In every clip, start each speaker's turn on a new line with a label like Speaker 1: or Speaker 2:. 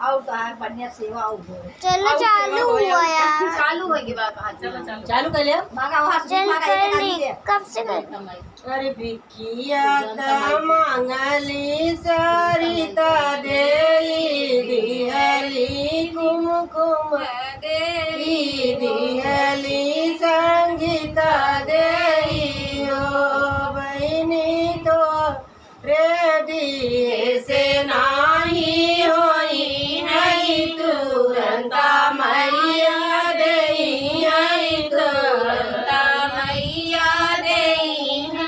Speaker 1: आवता बन्या सेवा हो
Speaker 2: चलो चालू हुआ यार।
Speaker 1: चालू होगी बात
Speaker 3: चलो चलो
Speaker 4: चालू कर लिया।
Speaker 1: मागा वहां से
Speaker 2: चल
Speaker 1: मागा
Speaker 2: कर
Speaker 1: एक
Speaker 2: ली, कब से कर?
Speaker 4: अरे भिकिया मांगली सरिता देई दिहली कुमकुम देई दिहली संगीता देई हो बहनी तो रे दिए से नाही होई है तुरंता मैया देई है तुरंता मैया देई है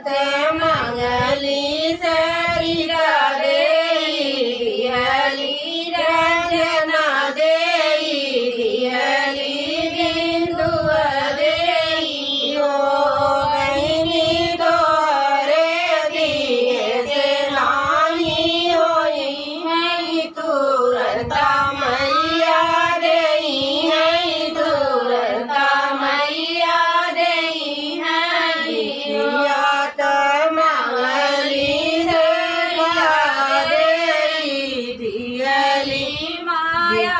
Speaker 4: ते मंगली सरिता देई हली रंजना देई हली बिंदु देई हो बहनी तो रे दिए से नाही होई है तुरंता मैया देई है तुरंता मैया देई है यात मंगली सरिता देई दिहली माया